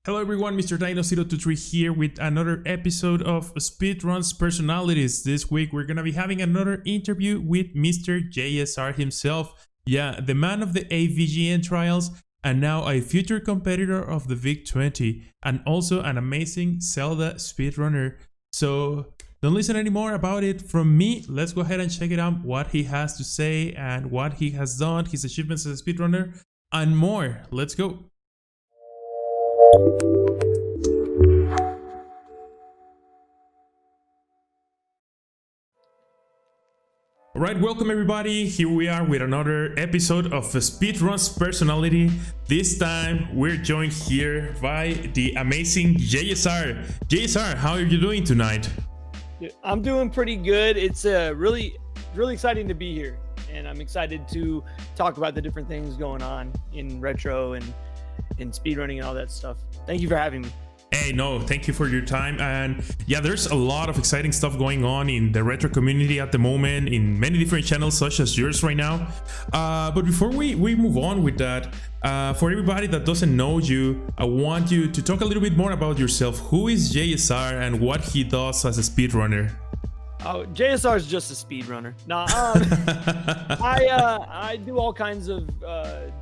Hello everyone, Mr. Dino023 here with another episode of Speedrun Personalities. This week we're gonna be having another interview with Mr. JSR himself. Yeah, the man of the AVGN Trials and now a future competitor of the Big20 and also an amazing Zelda speedrunner. So don't listen anymore about it from me. Let's go ahead and check it out, what he has to say and what he has done, his achievements as a speedrunner and more. Let's go. Alright, welcome everybody. Here we are with another episode of Speedrun's Personality. This time we're joined here by the amazing JSR. JSR, how are you doing tonight? I'm doing pretty good. It's really exciting to be here, and I'm excited to talk about the different things going on in retro and in speedrunning and all that stuff. Thank you for having me. Hey, no, thank you for your time. And yeah, there's a lot of exciting stuff going on in the retro community at the moment in many different channels such as yours right now. But before we move on with that, for everybody that doesn't know you, I want you to talk a little bit more about yourself. Who is JSR and what he does as a speedrunner? Oh, JSR is just a speedrunner. Nah, I do all kinds of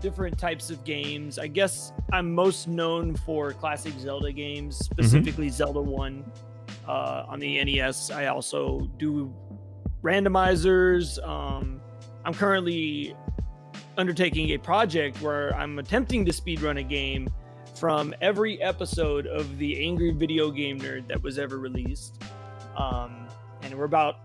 different types of games. I guess I'm most known for classic Zelda games, specifically Zelda 1 on the NES. I also do randomizers. I'm currently undertaking a project where I'm attempting to speedrun a game from every episode of the Angry Video Game Nerd that was ever released. And we're about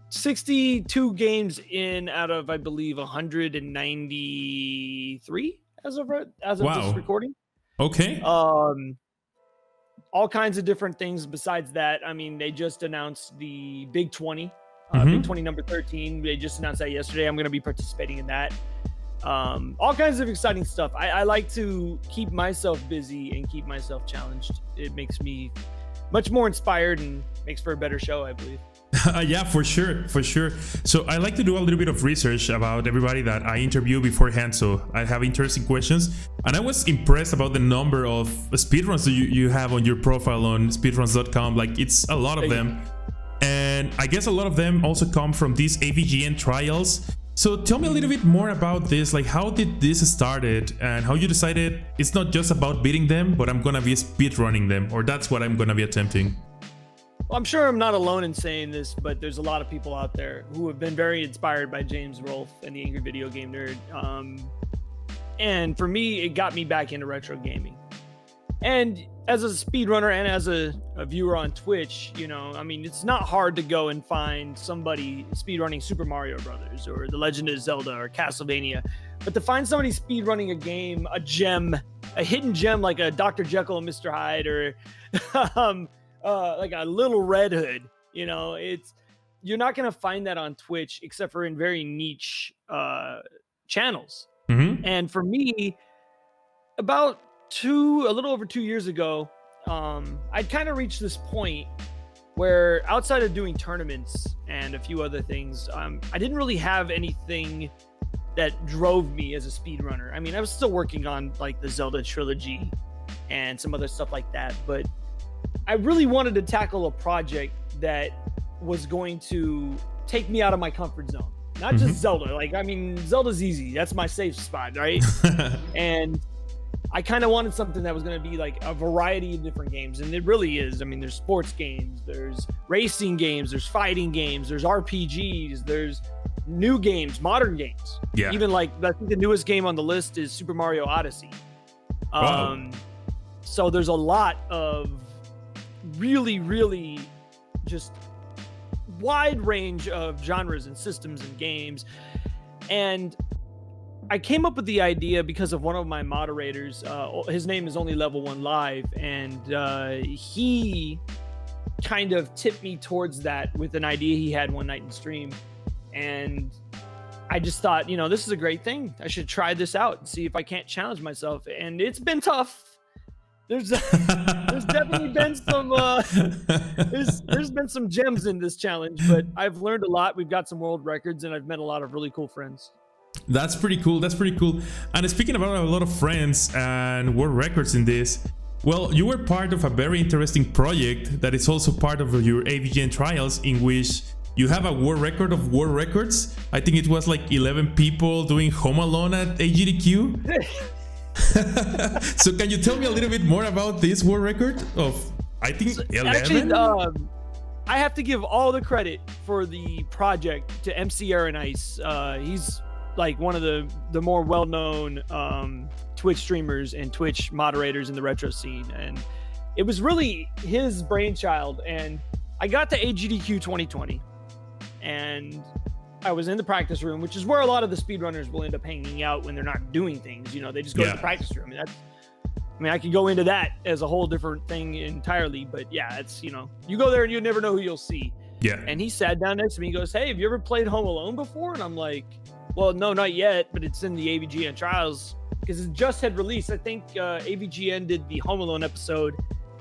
62 games in out of, I believe, 193 as of this recording. Okay. All kinds of different things besides that. I mean, they just announced the Big 20, Big 20 number 13. They just announced that yesterday. I'm going to be participating in that. All kinds of exciting stuff. I like to keep myself busy and keep myself challenged. It makes me much more inspired and makes for a better show, I believe. Yeah, for sure. So I like to do a little bit of research about everybody that I interview beforehand, so I have interesting questions. And I was impressed about the number of speedruns that you have on your profile on speedruns.com. Like, it's a lot of them. And I guess a lot of them also come from these AVGN trials. So tell me a little bit more about this. Like, how did this started and how you decided it's not just about beating them, but I'm gonna be speedrunning them, or that's what I'm gonna be attempting? Well, I'm sure I'm not alone in saying this, but there's a lot of people out there who have been very inspired by James Rolfe and the Angry Video Game Nerd. And for me, it got me back into retro gaming. And as a speedrunner and as a viewer on Twitch, you know, I mean, it's not hard to go and find somebody speedrunning Super Mario Brothers or The Legend of Zelda or Castlevania. But to find somebody speedrunning a game, a gem, a hidden gem like a Dr. Jekyll and Mr. Hyde or like a Little Red Hood, you know, you're not going to find that on Twitch except for in very niche channels. And for me, about a little over 2 years ago, I'd kind of reached this point where outside of doing tournaments and a few other things, I didn't really have anything that drove me as a speedrunner. I mean, I was still working on like the Zelda Trilogy and some other stuff like that, but I really wanted to tackle a project that was going to take me out of my comfort zone. Not just Zelda. Like, I mean, Zelda's easy. That's my safe spot, right? And I kind of wanted something that was going to be like a variety of different games, and it really is. I mean, there's sports games, there's racing games, there's fighting games, there's RPGs, there's new games, modern games. Yeah. Even like, I think the newest game on the list is Super Mario Odyssey. Wow. So there's a lot of really just wide range of genres and systems and games. And I came up with the idea because of one of my moderators. His name is Only Level 1 Live, and he kind of tipped me towards that with an idea he had one night in stream. And I just thought, you know, this is a great thing. I should try this out and see if I can't challenge myself. And it's been tough. There's definitely been some there's been some gems in this challenge, but I've learned a lot. We've got some world records, and I've met a lot of really cool friends. That's pretty cool. And speaking about a lot of friends and world records in this, Well, you were part of a very interesting project that is also part of your AVGN Trials, in which you have a world record of world records. I think it was like 11 people doing Home Alone at AGDQ. So can you tell me a little bit more about this world record of, I think, 11? Actually, I have to give all the credit for the project to MC Aaron Ice. He's like one of the more well-known Twitch streamers and Twitch moderators in the retro scene, and it was really his brainchild. And I got to AGDQ 2020, and I was in the practice room, which is where a lot of the speedrunners will end up hanging out when they're not doing things. You know, they just go to the practice room. And I could go into that as a whole different thing entirely, but yeah, it's, you know, you go there and you never know who you'll see. Yeah. And he sat down next to me. He goes, "Hey, have you ever played Home Alone before?" And I'm like, "Well, no, not yet, but it's in the AVGN Trials," because it just had released. I think AVGN did the Home Alone episode,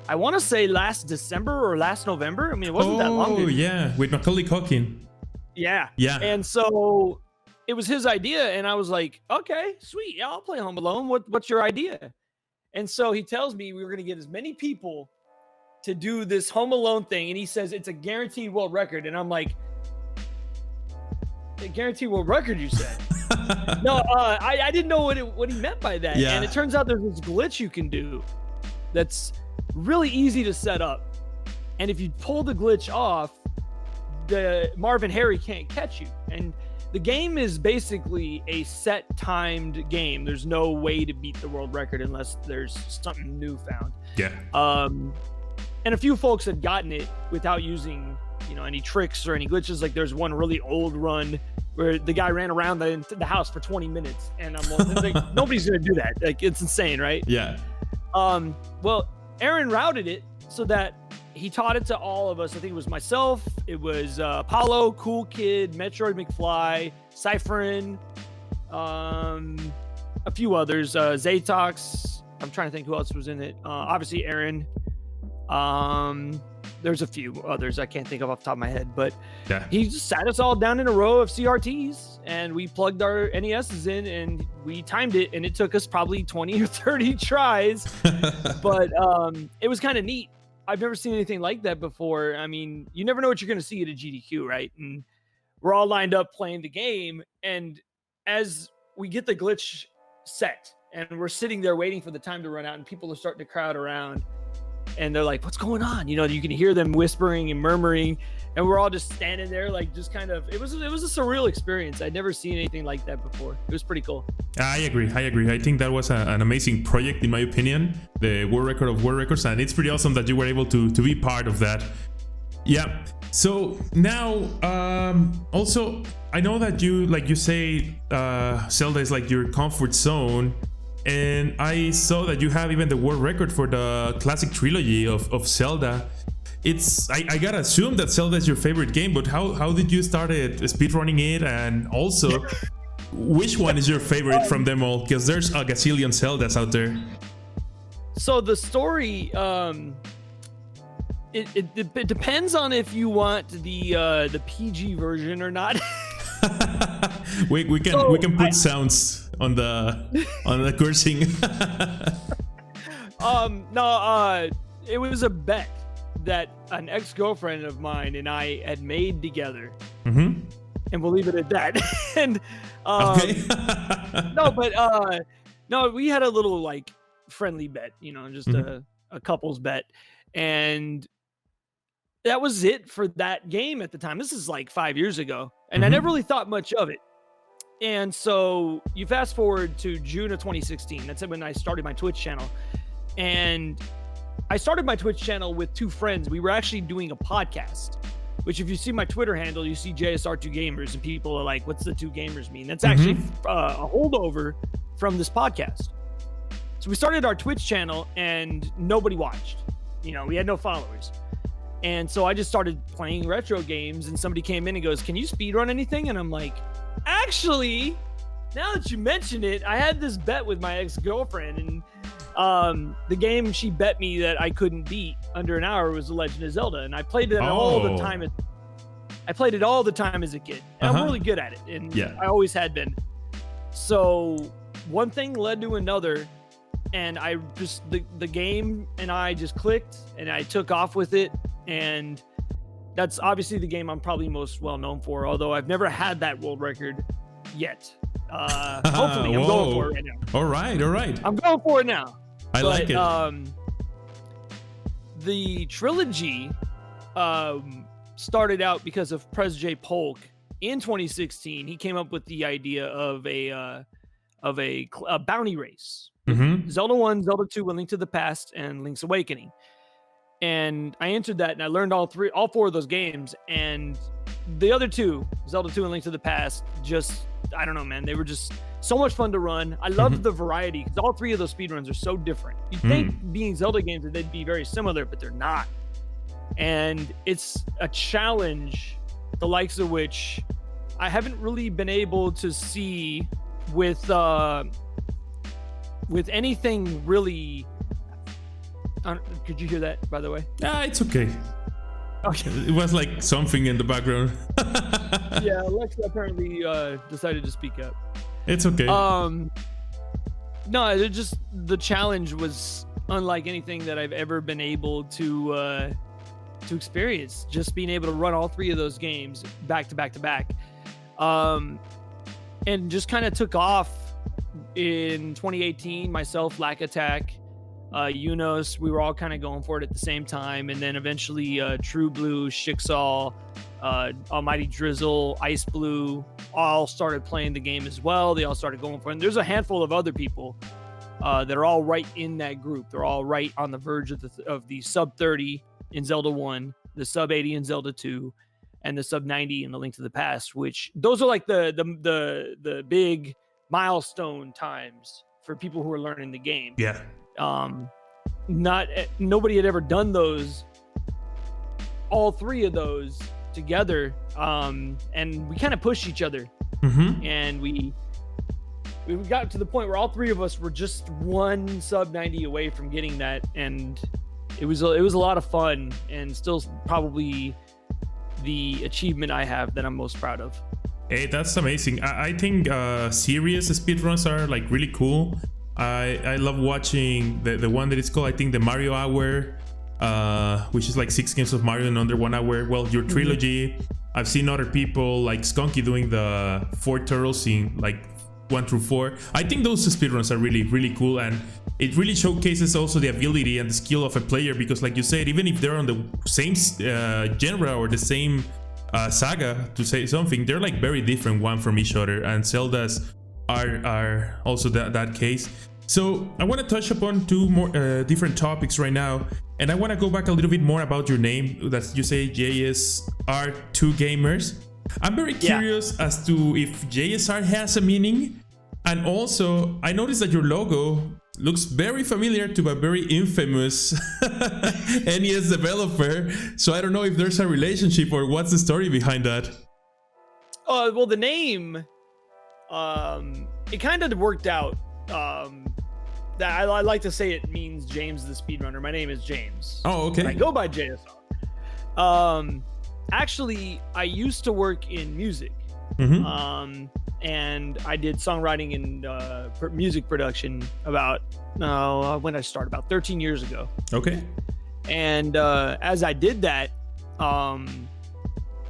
I want to say last December or last November. I mean, it wasn't that long ago. Oh, yeah, with Macaulay Culkin. Yeah. Yeah. And so it was his idea, and I was like, "Okay, sweet. Yeah, I'll play Home Alone. What's your idea?" And so he tells me we were going to get as many people to do this Home Alone thing, and he says it's a guaranteed world record. And I'm like, "A guaranteed world record, you said?" No, I didn't know what he meant by that. Yeah. And it turns out there's this glitch you can do that's really easy to set up. And if you pull the glitch off, the Marvin Harry can't catch you. And the game is basically a set timed game. There's no way to beat the world record unless there's something new found. Yeah. And a few folks had gotten it without using, you know, any tricks or any glitches. Like there's one really old run where the guy ran around the house for 20 minutes, and I'm like, nobody's gonna do that. Like, it's insane, right? Yeah. Well, Aaron routed it so that he taught it to all of us. I think it was myself, it was Apollo, Cool Kid, Metroid McFly, Cypherin, a few others, Zatox. I'm trying to think who else was in it. Obviously Aaron. There's a few others I can't think of off the top of my head, but yeah, he just sat us all down in a row of CRTs, and we plugged our NESs in, and we timed it, and it took us probably 20 or 30 tries. But it was kind of neat. I've never seen anything like that before. I mean, you never know what you're going to see at a GDQ, right? And we're all lined up playing the game, and as we get the glitch set, and we're sitting there waiting for the time to run out, and people are starting to crowd around, and they're like, "What's going on?" You know, you can hear them whispering and murmuring, and we're all just standing there, like, just kind of, it was a surreal experience. I'd never seen anything like that before. It was pretty cool. I agree. I think that was an amazing project, in my opinion, the world record of world records, and it's pretty awesome that you were able to be part of that. Yeah. So now, also, I know that you, like you say, Zelda is like your comfort zone. And I saw that you have even the world record for the classic trilogy of Zelda. It's I gotta assume that Zelda is your favorite game, but how did you start speedrunning it? And also, which one is your favorite from them all? Because there's a gazillion Zeldas out there. So the story, it depends on if you want the PG version or not. we can put sounds on the cursing. No, it was a bet that an ex-girlfriend of mine and I had made together, and we'll leave it at that. And okay. no, we had a little like friendly bet, you know, just a couple's bet, and that was it for that game at the time. This is like 5 years ago, and I never really thought much of it. And so you fast forward to June of 2016. That's when I started my Twitch channel. And I started my Twitch channel with two friends. We were actually doing a podcast, which if you see my Twitter handle, you see JSR2 Gamers, and people are like, "What's the two gamers mean?" That's actually a holdover from this podcast. So we started our Twitch channel and nobody watched. You know, we had no followers. And so I just started playing retro games, and somebody came in and goes, "Can you speedrun anything?" And I'm like, actually, now that you mention it, I had this bet with my ex-girlfriend, and the game she bet me that I couldn't beat under an hour was The Legend of Zelda, and I played it all the time. I played it all the time as a kid, and I'm really good at it, and I always had been. So one thing led to another, and I just the game and I just clicked, and I took off with it, and that's obviously the game I'm probably most well known for. Although I've never had that world record yet. Hopefully, I'm going for it right now. All right. I'm going for it now. I like it. The trilogy started out because of Pres J. Polk in 2016. He came up with the idea of a bounty race. Mm-hmm. Zelda 1, Zelda 2, A Link to the Past, and Link's Awakening. And I entered that, and I learned all four of those games. And the other two, Zelda 2 and Link to the Past, just, I don't know, man. They were just so much fun to run. I loved the variety, because all three of those speedruns are so different. You'd think being Zelda games that they'd be very similar, but they're not. And it's a challenge, the likes of which I haven't really been able to see with anything really. Could you hear that, by the way? It's okay. Okay. It was like something in the background. Yeah, Alexa apparently decided to speak up. It's okay. No, it just, the challenge was unlike anything that I've ever been able to experience. Just being able to run all three of those games back to back to back, and just kind of took off in 2018. Myself, Lack Attack, Unos, we were all kind of going for it at the same time, and then eventually True Blue, Shixal, Almighty Drizzle, Ice Blue all started playing the game as well. They all started going for it. And there's a handful of other people that are all right in that group. They're all right on the verge of the sub 30 in Zelda 1, the sub 80 in Zelda 2, and the sub 90 in The Link to the Past, which those are like the big milestone times for people who are learning the game. Yeah. Nobody had ever done those, all three of those together, and we kind of pushed each other, and we got to the point where all three of us were just one sub 90 away from getting that, and it was a lot of fun, and still probably the achievement I have that I'm most proud of. Hey, that's amazing. I think serious speedruns are like really cool. I love watching the one that is called, I think, the Mario Hour, which is like 6 games of Mario in under 1 hour. Well, your trilogy. I've seen other people like Skunky doing the 4 turtles in like 1 through 4. I think those speedruns are really, really cool, and it really showcases also the ability and the skill of a player, because like you said, even if they're on the same genre or the same saga, to say something, they're like very different one from each other, and Zelda's are also that case. So I want to touch upon 2 more different topics right now, and I want to go back a little bit more about your name. That you say JSR2 Gamers. I'm very curious as to if JSR has a meaning, and also I noticed that your logo looks very familiar to a very infamous NES developer. So I don't know if there's a relationship or what's the story behind that. Well, the name, it kind of worked out. That I like to say it means James the Speedrunner. My name is James. Oh, okay. I go by JSR. Actually, I used to work in music. And I did songwriting and music production about when I started, about 13 years ago. Okay. And as I did that, I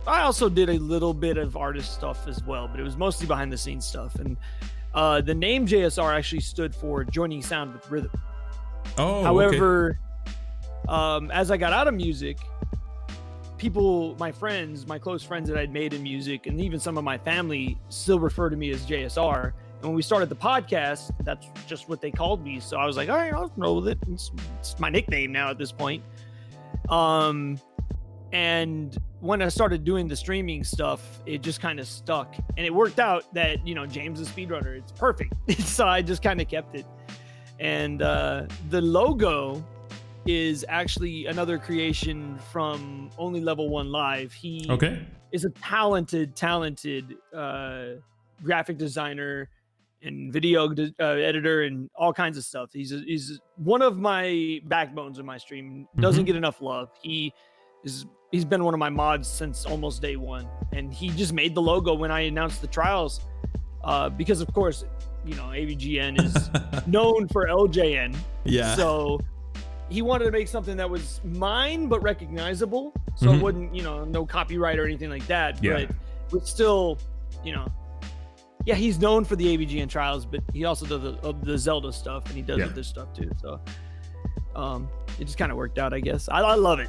also did a little bit of artist stuff as well, but it was mostly behind the scenes stuff. And the name JSR actually stood for Joining Sound with Rhythm. Oh, however, as I got out of music, people, my friends, my close friends that I'd made in music, and even some of my family still refer to me as JSR. And when we started the podcast, that's just what they called me. So I was like, all right, I'll roll with it. It's my nickname now at this point. And when I started doing the streaming stuff, it just kind of stuck, and it worked out that, James the Speedrunner, it's perfect. So I just kind of kept it. And the logo is actually another creation from Only Level 1 Live. He is a talented graphic designer and video editor and all kinds of stuff. He's one of my backbones in my stream. Doesn't get enough love. He's been one of my mods since almost day one, and he just made the logo when I announced the trials, because of course AVGN is known for LJN. Yeah. So he wanted to make something that was mine but recognizable, so it wouldn't, no copyright or anything like that. Yeah. But still, yeah, he's known for the AVGN Trials, but he also does the Zelda stuff, and he does other stuff too. So it just kind of worked out, I guess. I love it.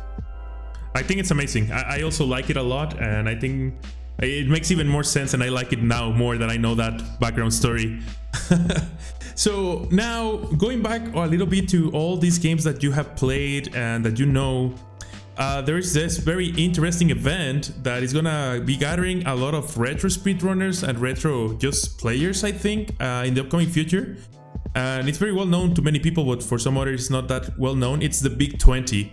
I think it's amazing. I also like it a lot, and I think it makes even more sense, and I like it now more that I know that background story. So now, going back a little bit to all these games that you have played and that there is this very interesting event that is gonna be gathering a lot of retro speedrunners and retro just players, I think, in the upcoming future. And it's very well known to many people, but for some others it's not that well known. It's the Big 20.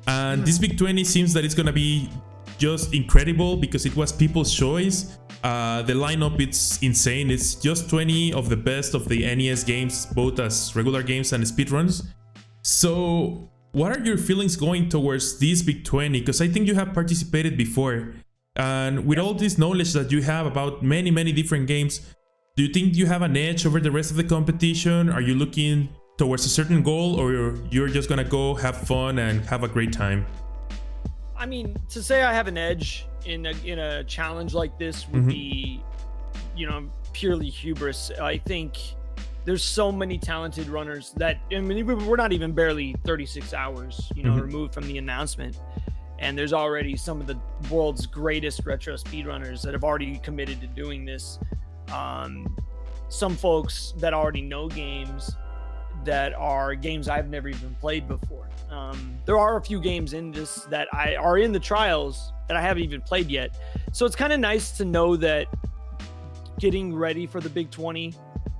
And this Big 20 seems that it's gonna be just incredible because it was people's choice. The lineup, it's insane. It's just 20 of the best of the NES games, both as regular games and speedruns. So what are your feelings going towards this Big 20? Because I think you have participated before, and with all this knowledge that you have about many different games, do you think you have an edge over the rest of the competition? Are you looking towards a certain goal, or you're just gonna go have fun and have a great time? I mean, to say I have an edge in a challenge like this would be, purely hubris. I think there's so many talented runners that, I mean, we're not even barely 36 hours, removed from the announcement. And there's already some of the world's greatest retro speedrunners that have already committed to doing this. Some folks that already know games that are games I've never even played before. There are a few games in this that are in the trials that I haven't even played yet. So it's kind of nice to know that getting ready for the Big 20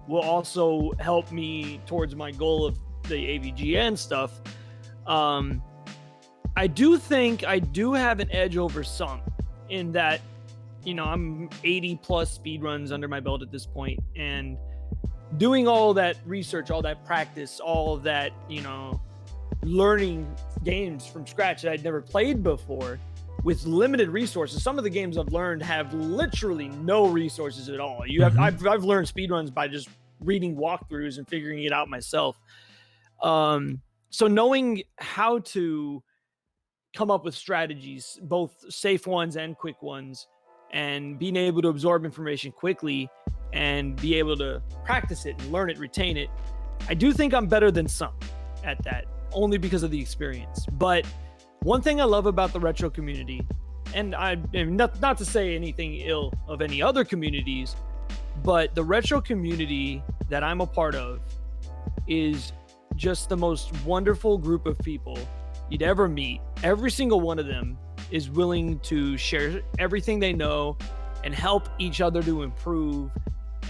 will also help me towards my goal of the AVGN stuff. I do think I do have an edge over some in that, I'm 80 plus speedruns under my belt at this point, and doing all that research, all that practice, all of that, learning games from scratch that I'd never played before with limited resources. Some of the games I've learned have literally no resources at all. I've learned speedruns by just reading walkthroughs and figuring it out myself. So knowing how to come up with strategies, both safe ones and quick ones, and being able to absorb information quickly and be able to practice it and learn it, retain it, I do think I'm better than some at that, only because of the experience. But one thing I love about the retro community, and not to say anything ill of any other communities, but the retro community that I'm a part of is just the most wonderful group of people you'd ever meet. Every single one of them is willing to share everything they know and help each other to improve.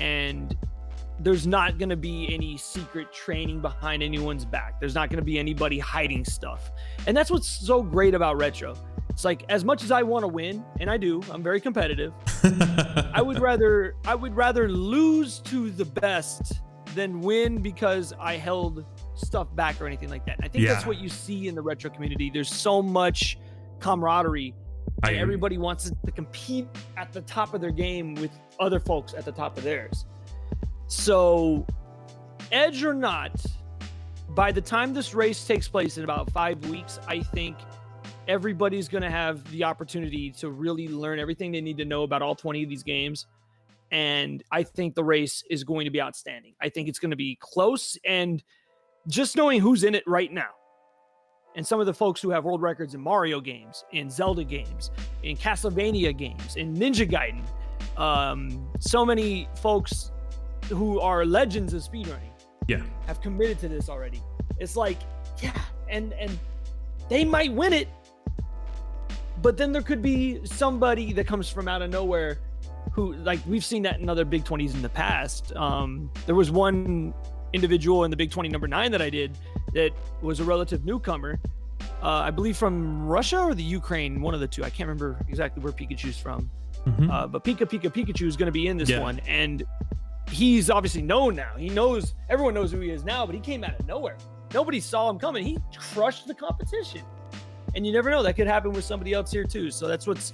And there's not going to be any secret training behind anyone's back. There's not going to be anybody hiding stuff. And that's what's so great about retro. It's like, as much as I want to win, and I do, I'm very competitive. I would rather lose to the best than win because I held stuff back or anything like that. I think that's what you see in the retro community. There's so much camaraderie, and everybody wants to compete at the top of their game with other folks at the top of theirs. So, edge or not, by the time this race takes place in about 5 weeks, I think everybody's going to have the opportunity to really learn everything they need to know about all 20 of these games. And I think the race is going to be outstanding. I think it's going to be close, and just knowing who's in it right now, and some of the folks who have world records in Mario games, in Zelda games, in Castlevania games, in Ninja Gaiden, so many folks who are legends of speedrunning have committed to this already. It's like, and they might win it, but then there could be somebody that comes from out of nowhere who, like, we've seen that in other Big 20s in the past. There was one individual in the Big 20 number 9 that I did that was a relative newcomer, I believe from Russia or the Ukraine, one of the two. I can't remember exactly where Pikachu's from. But Pikachu is going to be in this one, and he's obviously known now. Everyone knows who he is now, but he came out of nowhere. Nobody saw him coming. He crushed the competition. And you never know, that could happen with somebody else here too. So that's what's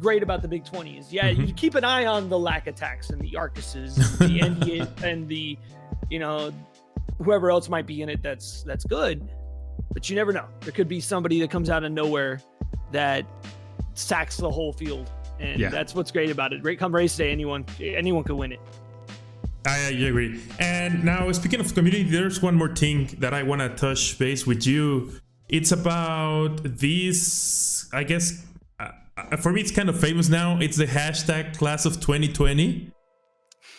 great about the Big 20 is, you keep an eye on the lack attacks and the Arcuses, and the NDA, and the, whoever else might be in it that's good. But you never know. There could be somebody that comes out of nowhere that sacks the whole field. And that's what's great about it. Right come race day, anyone could win it. I agree. And now, speaking of community, there's one more thing that I want to touch base with you. It's about this, I guess, for me, it's kind of famous now. It's the hashtag class of 2020.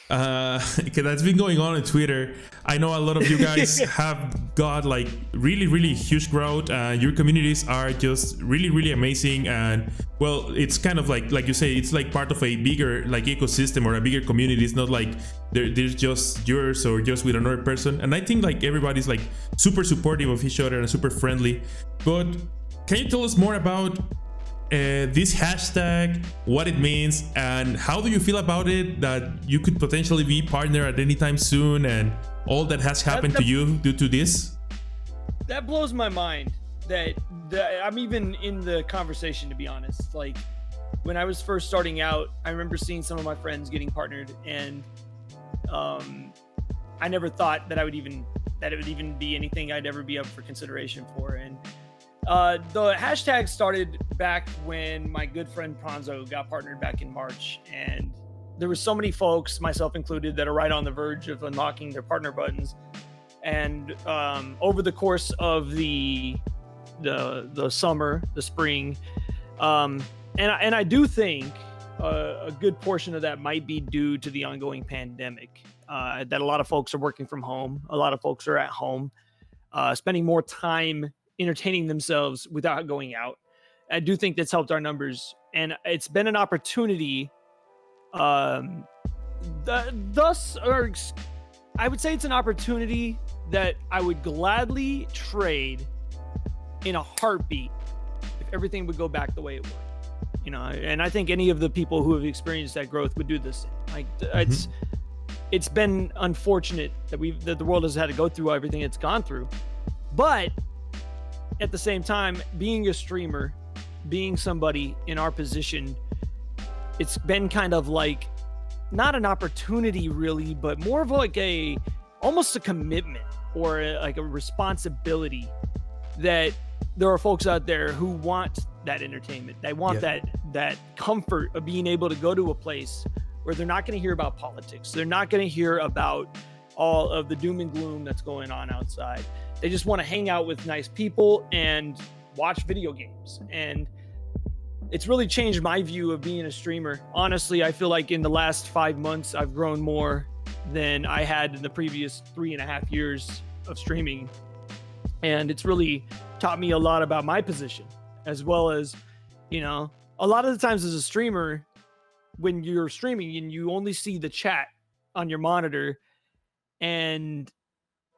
Because that's been going on Twitter. I know a lot of you guys have got like really huge growth. Your communities are just really amazing, and well, it's kind of like you say, it's like part of a bigger like ecosystem or a bigger community. It's not like there's just yours or just with another person. And I think like everybody's like super supportive of each other and super friendly. But can you tell us more about this hashtag, what it means, and how do you feel about it, that you could potentially be partner at any time soon, and all that has happened to you due to this? That blows my mind that I'm even in the conversation, to be honest. Like, when I was first starting out, I remember seeing some of my friends getting partnered, and I never thought that it would even be anything I'd ever be up for consideration for. And the hashtag started back when my good friend Pranzo got partnered back in March, and there were so many folks, myself included, that are right on the verge of unlocking their partner buttons. And over the course of the summer, the spring, and I do think a good portion of that might be due to the ongoing pandemic, that a lot of folks are working from home, a lot of folks are at home, spending more time entertaining themselves without going out. I do think that's helped our numbers, and it's been an opportunity. I would say it's an opportunity that I would gladly trade in a heartbeat if everything would go back the way it was. And I think any of the people who have experienced that growth would do this. Like, it's been unfortunate that the world has had to go through everything it's gone through, but at the same time, being a streamer, being somebody in our position, it's been kind of like not an opportunity really, but more of like almost a commitment or like a responsibility, that there are folks out there who want that entertainment. They want that comfort of being able to go to a place where they're not going to hear about politics. They're not going to hear about all of the doom and gloom that's going on outside. They just want to hang out with nice people and watch video games. And it's really changed my view of being a streamer. Honestly, I feel like in the last 5 months, I've grown more than I had in the previous 3.5 years of streaming. And it's really taught me a lot about my position, as well as, a lot of the times as a streamer, when you're streaming and you only see the chat on your monitor, and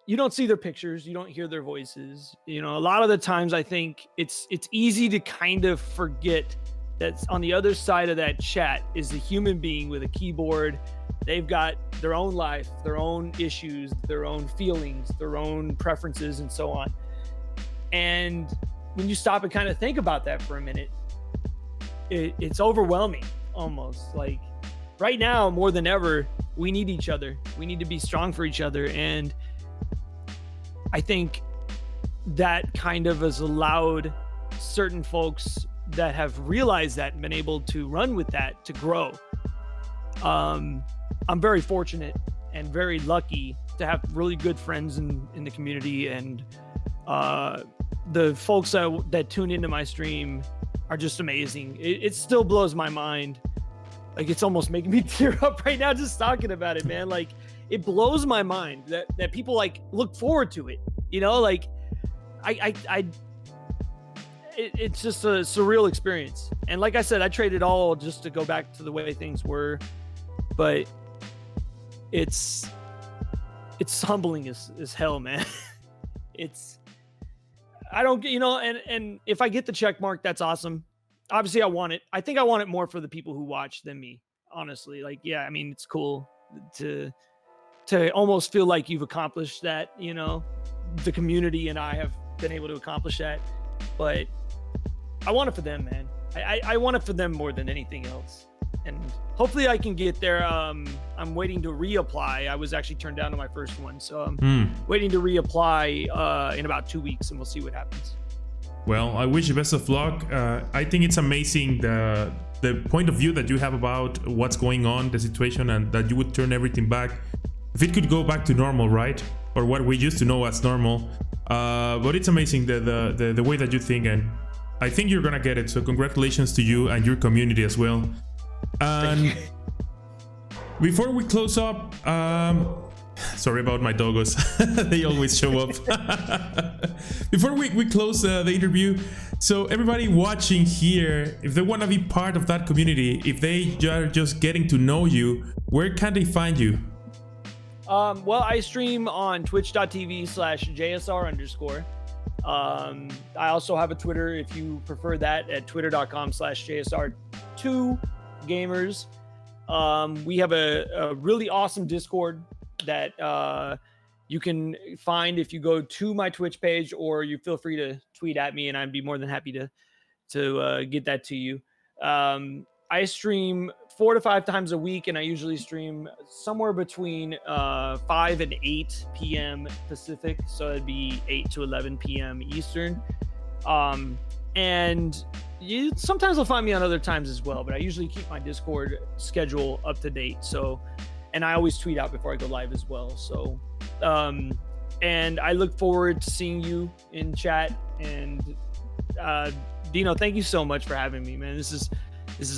you don't see their pictures, you don't hear their voices. A lot of the times I think it's easy to kind of forget that on the other side of that chat is a human being with a keyboard. They've got their own life, their own issues, their own feelings, their own preferences, and so on. And when you stop and kind of think about that for a minute, it's overwhelming almost. Like, right now, more than ever, we need each other. We need to be strong for each other. And I think that kind of has allowed certain folks that have realized that and been able to run with that to grow. I'm very fortunate and very lucky to have really good friends in the community, and the folks that tune into my stream are just amazing. It still blows my mind. Like, it's almost making me tear up right now just talking about it, man. Like, it blows my mind that people like look forward to it. Like, it's just a surreal experience. And like I said, I traded all just to go back to the way things were, but it's humbling as hell, man. I don't, and if I get the check mark, that's awesome. Obviously I want it. I think I want it more for the people who watch than me, honestly. Like, yeah, I mean, it's cool to almost feel like you've accomplished that, the community and I have been able to accomplish that, but I want it for them, man. I want it for them more than anything else. And hopefully I can get there. I'm waiting to reapply. I was actually turned down to my first one, so I'm waiting to reapply in about 2 weeks, and we'll see what happens. Well, I wish you best of luck. I think it's amazing the point of view that you have about what's going on, the situation, and that you would turn everything back. If it could go back to normal, right? Or what we used to know as normal. But it's amazing the way that you think, and I think you're gonna get it. So congratulations to you and your community as well. And before we close up, sorry about my doggos. They always show up. Before we close the interview, so everybody watching here, if they want to be part of that community, if they are just getting to know you, where can they find you? Well, I stream on twitch.tv/JSR_. I also have a Twitter if you prefer that at twitter.com/JSR2gamers. We have a really awesome Discord that you can find if you go to my Twitch page, or you feel free to tweet at me and I'd be more than happy to get that to you. I stream 4 to 5 times a week, and I usually stream somewhere between 5 and 8 p.m. Pacific, so it'd be 8 to 11 p.m. Eastern. And sometimes you'll find me on other times as well, but I usually keep my Discord schedule up to date. So, and I always tweet out before I go live as well. So, and I look forward to seeing you in chat. And Dino, thank you so much for having me, man. This is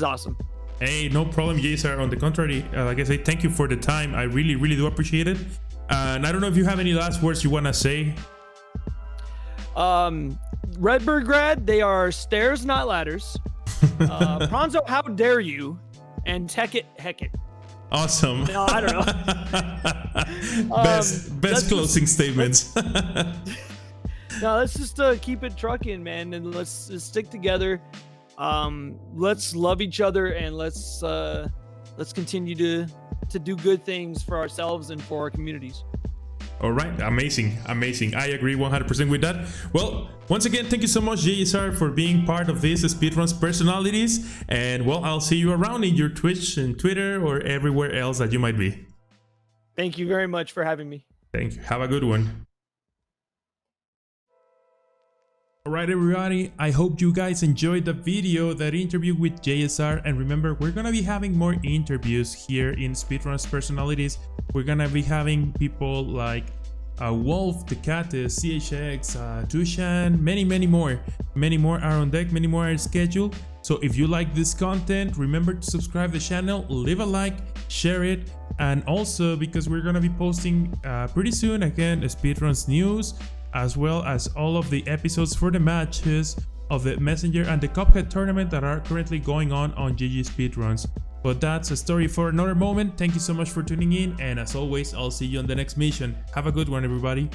awesome. Hey, no problem, JSR. On the contrary, like I say, thank you for the time. I really, really do appreciate it. And I don't know if you have any last words you want to say. Redbird grad, they are stairs, not ladders. Pronzo, how dare you? And heck it. Awesome. No, I don't know. best closing statements. No, let's just keep it trucking, man, and let's stick together. Let's love each other, and let's continue to do good things for ourselves and for our communities. All right, amazing. I agree 100% with that. Well, once again, thank you so much, JSR, for being part of this Speedruns Personalities. And well, I'll see you around in your Twitch and Twitter or everywhere else that you might be. Thank you very much for having me. Thank you. Have a good one. Alright everybody, I hope you guys enjoyed the video, that interview with JSR, and remember, we're gonna be having more interviews here in Speedruns Personalities. We're gonna be having people like Wolf, the Cat, CHX, Tushan, many more. Many more are on deck, many more are scheduled. So if you like this content, remember to subscribe to the channel, leave a like, share it, and also because we're gonna be posting pretty soon again Speedruns news, as well as all of the episodes for the matches of the Messenger and the Cuphead tournament that are currently going on GG Speedruns. But that's a story for another moment. Thank you so much for tuning in, and as always, I'll see you on the next mission. Have a good one, everybody.